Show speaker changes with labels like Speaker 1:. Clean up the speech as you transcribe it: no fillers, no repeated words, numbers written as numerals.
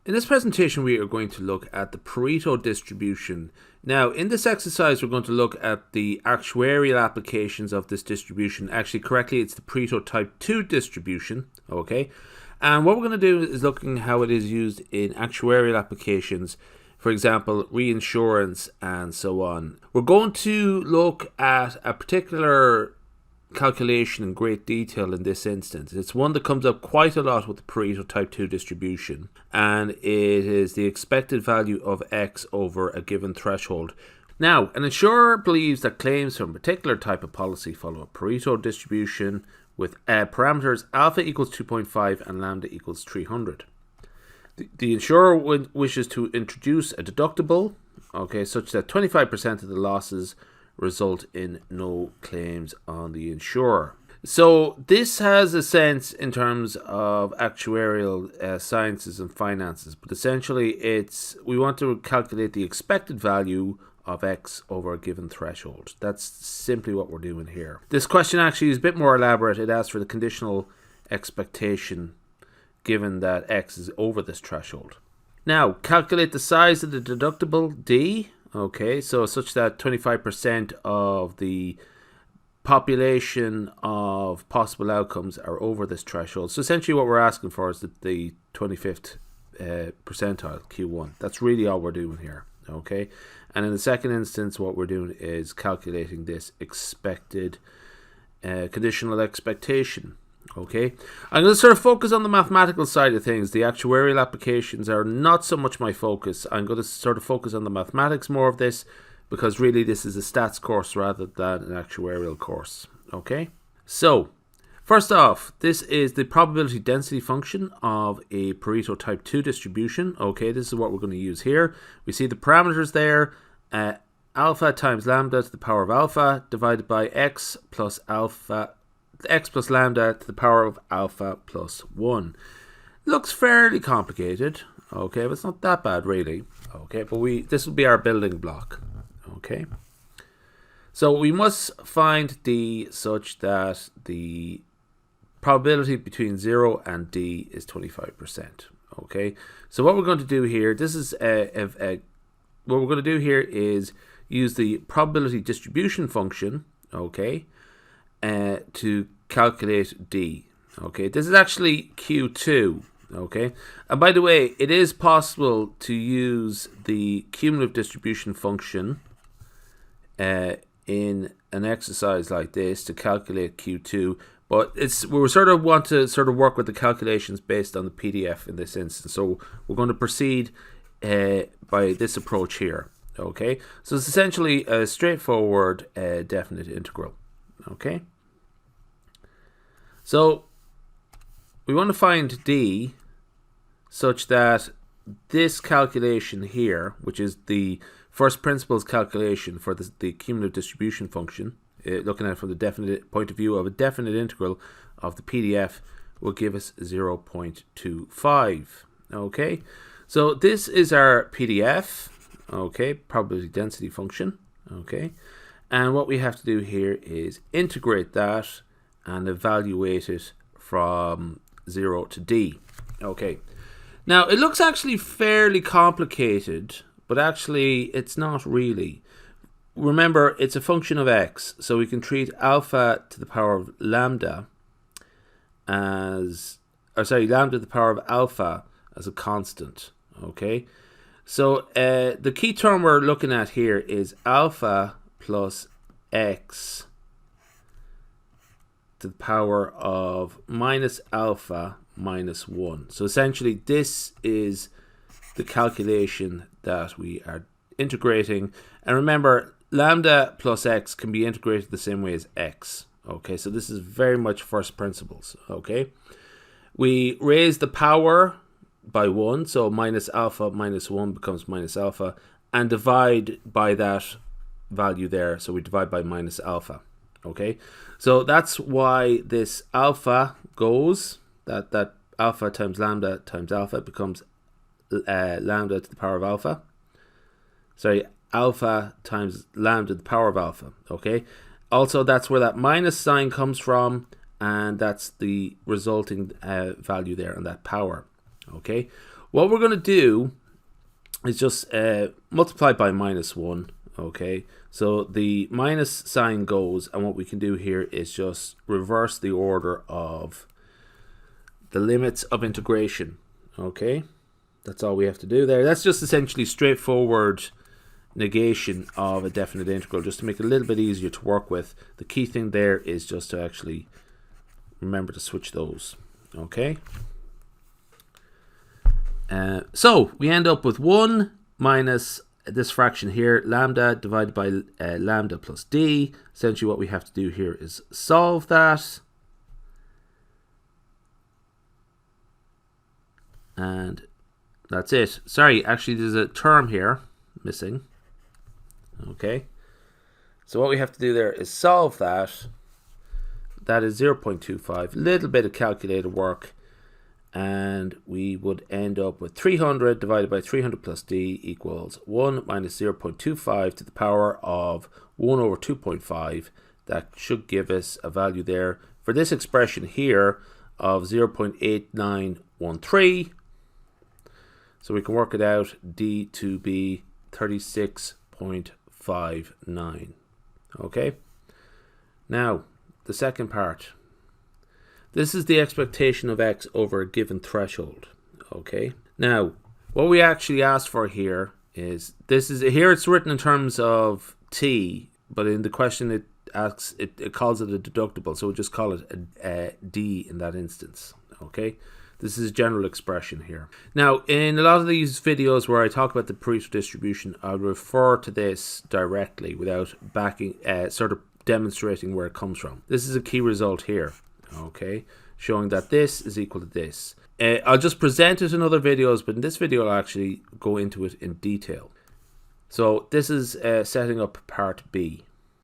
Speaker 1: In this presentation, we are going to look at the Pareto distribution. Now, in this exercise, we're going to look at the actuarial applications of this distribution. Actually, correctly, it's the Pareto type 2 distribution, okay? And what we're going to do is looking how it is used in actuarial applications, for example, reinsurance and so on. We're going to look at a particular calculation in great detail in this instance. It's one that comes up quite a lot with the Pareto type 2 distribution, and it is the expected value of X over a given threshold. Now, an insurer believes that claims from a particular type of policy follow a Pareto distribution with parameters alpha equals 2.5 and lambda equals 300. The insurer wishes to introduce a deductible, okay, such that 25% of the losses result in no claims on the insurer. So this has a sense in terms of actuarial sciences and finances, but essentially we want to calculate the expected value of X over a given threshold. That's simply what we're doing here. This question actually is a bit more elaborate. It asks for the conditional expectation given that X is over this threshold. Now, calculate the size of the deductible D. Okay, so such that 25% of the population of possible outcomes are over this threshold. So essentially what we're asking for is the 25th percentile, Q1. That's really all we're doing here, okay? And in the second instance, what we're doing is calculating this expected conditional expectation. Okay, I'm going to sort of focus on the mathematical side of things. The actuarial applications are not so much my focus. I'm going to sort of focus on the mathematics more of this, because really this is a stats course rather than an actuarial course. Okay, so first off, this is the probability density function of a Pareto type 2 distribution. Okay, this is what we're going to use here. We see the parameters there, alpha times lambda to the power of alpha divided by x plus lambda to the power of alpha plus 1. Looks fairly complicated, okay, but it's not that bad really. Okay, but this will be our building block. Okay, so we must find D such that the probability between 0 and D is 25%. Okay, so what we're going to do here, what we're going to do here is use the probability distribution function, okay, to calculate D. Okay, this is actually Q2. Okay, and by the way, it is possible to use the cumulative distribution function in an exercise like this to calculate Q2, but we sort of want to work with the calculations based on the PDF in this instance. So we're going to proceed by this approach here. Okay, so it's essentially a straightforward definite integral. Okay, so we want to find D such that this calculation here, which is the first principles calculation for the cumulative distribution function, looking at it from the definite point of view of a definite integral of the PDF, will give us 0.25. Okay, so this is our PDF, okay, probability density function, okay, and what we have to do here is integrate that and evaluate it from 0 to D. Okay, now it looks actually fairly complicated, but actually it's not really. Remember, it's a function of X, so we can treat alpha to the power of lambda lambda to the power of alpha as a constant. Okay, so the key term we're looking at here is alpha plus X to the power of minus alpha minus 1. So essentially this is the calculation that we are integrating. And remember, lambda plus X can be integrated the same way as X. Okay, so this is very much first principles. Okay, we raise the power by 1, so minus alpha minus 1 becomes minus alpha, and divide by that value there, so we divide by minus alpha. Okay, so that's why this alpha goes, that alpha times alpha becomes lambda to the power of alpha. Alpha times lambda to the power of alpha. Okay, also that's where that minus sign comes from, and that's the resulting value there on that power. Okay, What we're going to do is just multiply by -1. Okay, so the minus sign goes, and what we can do here is just reverse the order of the limits of integration. Okay, that's all we have to do there. That's just essentially straightforward negation of a definite integral, just to make it a little bit easier to work with. The key thing there is just to actually remember to switch those. Okay, so we end up with 1 minus this fraction here, lambda divided by lambda plus d. Essentially what we have to do here is solve that. And that's it. Sorry, actually there's a term here missing. Okay, so what we have to do there is solve that. That is 0.25, a little bit of calculator work, and we would end up with 300 divided by 300 plus d equals 1 minus 0.25 to the power of 1 over 2.5. That should give us a value there for this expression here of 0.8913. So we can work it out, d to be 36.59. Okay, now the second part. This is the expectation of x over a given threshold. Okay, now what we actually asked for here is, here it's written in terms of t, but in the question it asks, it calls it a deductible, so we'll just call it a d in that instance. Okay, this is a general expression here. Now, in a lot of these videos where I talk about the Pareto distribution, I'll refer to this directly without backing, sort of demonstrating where it comes from. This is a key result here. Okay, showing that this is equal to this. I'll just present it in other videos, but in this video I'll actually go into it in detail. So this is setting up part B.